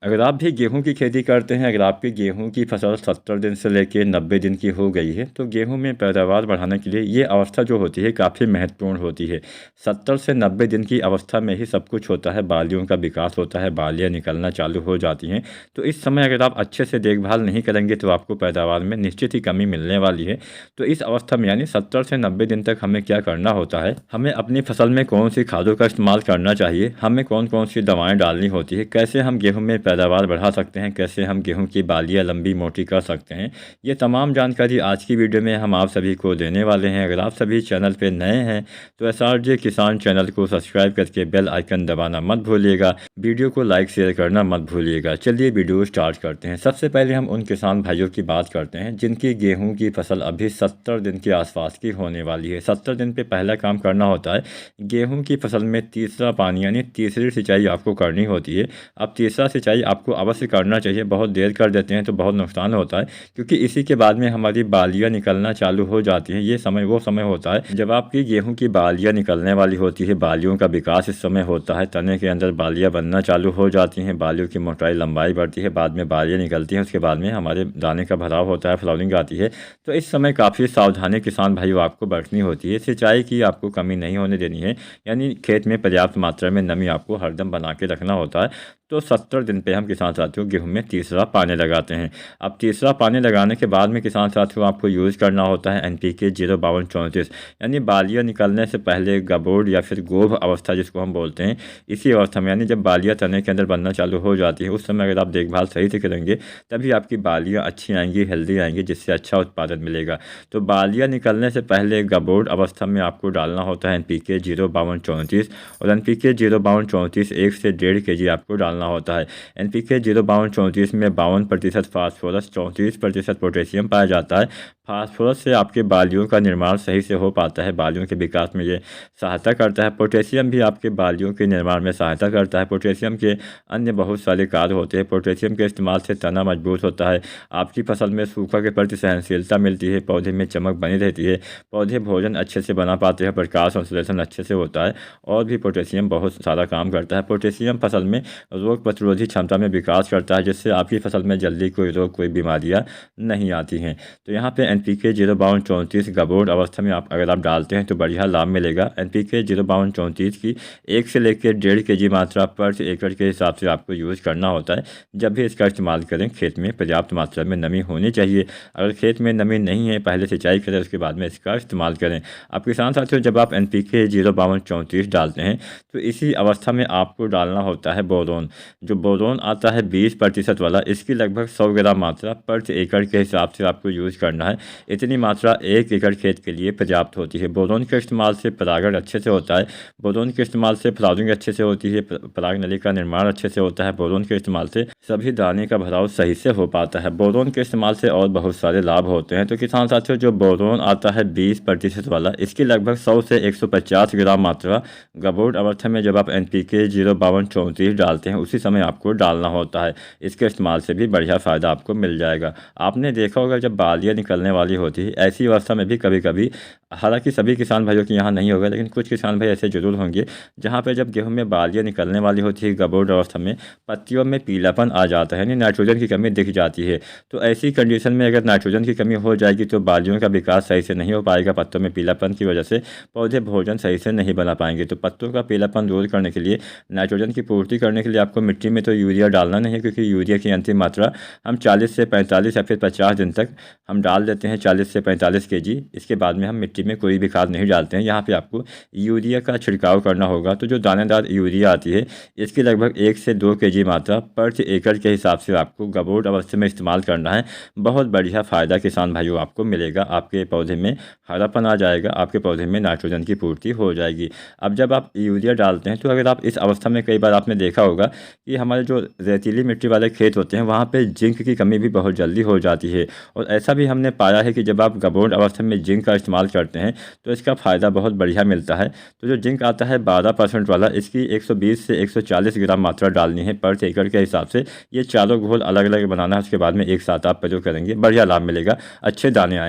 अगर आप भी गेहूं की खेती करते हैं, अगर आपकी गेहूं की फसल 70 दिन से लेकर 90 दिन की हो गई है, तो गेहूं में पैदावार बढ़ाने के लिए ये अवस्था जो होती है काफ़ी महत्वपूर्ण होती है। 70 से 90 दिन की अवस्था में ही सब कुछ होता है, बालियों का विकास होता है, बालियाँ निकलना चालू हो जाती हैं। तो इस समय अगर आप अच्छे से देखभाल नहीं करेंगे तो आपको पैदावार में निश्चित ही कमी मिलने वाली है। तो इस अवस्था में यानी 70 से 90 दिन तक हमें क्या करना होता है, हमें अपनी फसल में कौन सी खादों का इस्तेमाल करना चाहिए, हमें कौन कौन सी दवाएँ डालनी होती है, कैसे हम गेहूँ में पैदावार बढ़ा सकते हैं, कैसे हम गेहूं की बालियां लंबी मोटी कर सकते हैं, ये तमाम जानकारी आज की वीडियो में हम आप सभी को देने वाले हैं। अगर आप सभी चैनल पे नए हैं तो एसआरजे किसान चैनल को सब्सक्राइब करके बेल आइकन दबाना मत भूलिएगा, वीडियो को लाइक शेयर करना मत भूलिएगा। चलिए वीडियो स्टार्ट करते हैं। सबसे पहले हम उन किसान भाइयों की बात करते हैं जिनकी गेहूँ की फसल अभी 70 दिन के आसपास की होने वाली है। 70 दिन पे पहला काम करना होता है, गेहूँ की फसल में तीसरा पानी यानी तीसरी सिंचाई आपको करनी होती है। अब तीसरा सिंचाई आपको अवश्य करना चाहिए, बहुत देर कर देते हैं तो बहुत नुकसान होता है, क्योंकि इसी के बाद में हमारी बालियाँ निकलना चालू हो जाती हैं। ये समय वो समय होता है जब आपकी गेहूं की बालियाँ निकलने वाली होती है, बालियों का विकास इस समय होता है, तने के अंदर बालियाँ बनना चालू हो जाती हैं, बालियों की मोटाई लंबाई बढ़ती है, बाद में बालियाँ निकलती हैं, उसके बाद में हमारे दाने का भराव होता है, फ्लावरिंग आती है। तो इस समय काफ़ी सावधानी किसान भाइयों आपको बरतनी होती है। सिंचाई की आपको कमी नहीं होने देनी है, यानी खेत में पर्याप्त मात्रा में नमी आपको हरदम बना के रखना होता है। तो 70 दिन पे हम किसान साथियों गेहूं में तीसरा पानी लगाते हैं। अब तीसरा पानी लगाने के बाद में किसान साथियों आपको यूज़ करना होता है NPK 05234, यानी बालियाँ निकलने से पहले गबोड या फिर गोभ अवस्था जिसको हम बोलते हैं, इसी अवस्था में यानी जब बालियाँ तने के अंदर बनना चालू हो जाती है, उस समय अगर आप देखभाल सही से करेंगे तभी आपकी बालियाँ अच्छी आएंगी, हेल्दी आएंगी, जिससे अच्छा उत्पादन मिलेगा। तो बालियाँ निकलने से पहले गबोड अवस्था में आपको डालना होता है NPK 05234, और NPK 05234 1 से 1.5 kg आपको डालना होता है। NPK 05234 में 52% फास्फोरस, 34% पोटेशियम पाया जाता है। फास्फोरस से आपके बालियों का निर्माण सही से हो पाता है, बालियों के विकास में ये सहायता करता है। पोटेशियम भी आपके बालियों के निर्माण में सहायता करता है। पोटेशियम के अन्य बहुत सारे कार्य होते हैं। पोटेशियम के इस्तेमाल से तना मजबूत होता है, आपकी फसल में सूखा के प्रति सहनशीलता मिलती है, पौधे में चमक बनी रहती है, पौधे भोजन अच्छे से बना पाते हैं, प्रकाश संश्लेषण अच्छे से होता है, और भी पोटेशियम बहुत सारा काम करता है। पोटेशियम फसल में रोग प्रतिरोधी क्षमता में विकास करता है, जिससे आपकी फसल में जल्दी कोई रोग कोई बीमारियां नहीं आती हैं। तो यहाँ पे NPK 05234 गबोड अवस्था में आप अगर आप डालते हैं तो बढ़िया लाभ मिलेगा। NPK 05234 की 1 से लेकर 1.5 kg मात्रा पर एकड़ के हिसाब से आपको यूज़ करना होता है। जब भी इसका इस्तेमाल करें खेत में पर्याप्त मात्रा में नमी होनी चाहिए। अगर खेत में नमी नहीं है, पहले सिंचाई करें, उसके बाद में इसका इस्तेमाल करें। आप किसान साथियों जब आप NPK 05234 डालते हैं तो इसी अवस्था में आपको डालना होता है बोरोन। जो बोरोन आता है 20% वाला, इसकी लगभग 100 ग्राम मात्रा पर एकड़ के हिसाब से आपको यूज़ करना है। इतनी मात्रा 1 एकड़ खेत के लिए पर्याप्त होती है। बोरोन के इस्तेमाल से परागण अच्छे से होता है, बोरोन के इस्तेमाल से फ्लावरिंग अच्छे से होती है, पराग नली का निर्माण अच्छे से होता है, बोरोन के इस्तेमाल से सभी दाने का भराव सही से हो पाता है। बोरोन के इस्तेमाल से और बहुत सारे लाभ होते हैं। तो किसान साथियों जो बोरोन आता है 20% वाला, इसकी लगभग 100 से 150 ग्राम मात्रा गबोड अवस्था में जब आप NPK 05234 डालते हैं उसी समय आपको डालना होता है। इसके इस्तेमाल से भी बढ़िया फ़ायदा आपको मिल जाएगा। आपने देखा होगा जब बालियाँ निकलने वाली होती है, ऐसी अवस्था में भी कभी कभी, हालांकि सभी किसान भाइयों के यहाँ नहीं होगा लेकिन कुछ किसान भाई ऐसे जरूर होंगे जहाँ पे जब गेहूं में बालियाँ निकलने वाली होती है गबोड अवस्था में, पत्तियों में पीलापन आ जाता है, यानी नाइट्रोजन की कमी दिख जाती है। तो ऐसी कंडीशन में अगर नाइट्रोजन की कमी हो जाएगी तो बालियों का विकास सही से नहीं हो पाएगा। पत्तों में पीलापन की वजह से पौधे भोजन सही से नहीं बना पाएंगे। तो पत्तों का पीलापन दूर करने के लिए, नाइट्रोजन की पूर्ति करने के लिए आपको मिट्टी में तो यूरिया डालना नहीं है, क्योंकि यूरिया की अंतिम मात्रा हम 40 से 45 या फिर 50 दिन तक हम डाल देते हैं, 40 से 45 kg। इसके बाद में हम मिट्टी में कोई भी खाद नहीं डालते हैं। यहाँ पे आपको यूरिया का छिड़काव करना होगा। तो जो दानेदार यूरिया आती है इसकी लगभग 1 से 2 kg मात्रा पर एकड़ के हिसाब से आपको गबोड अवस्था में इस्तेमाल करना है। बहुत बढ़िया फ़ायदा किसान भाइयों आपको मिलेगा, आपके पौधे में हरापन आ जाएगा, आपके पौधे में नाइट्रोजन की पूर्ति हो जाएगी। अब जब आप यूरिया डालते हैं तो अगर आप इस अवस्था में, कई बार आपने देखा होगा कि हमारे जो रेतीली मिट्टी वाले खेत होते हैं वहाँ पे जिंक की कमी भी बहुत जल्दी हो जाती है, और ऐसा भी हमने पाया है कि जब आप गबोड अवस्था में जिंक का इस्तेमाल करते हैं तो इसका फ़ायदा बहुत बढ़िया मिलता है। तो जो जिंक आता है 12% वाला, इसकी 120 से 140 ग्राम मात्रा डालनी है पर एकड़ के हिसाब से। ये चारों घोल अलग अलग बनाना है, उसके बाद में एक साथ आप प्रयोग करेंगे, बढ़िया लाभ मिलेगा, अच्छे दाने आएंगे।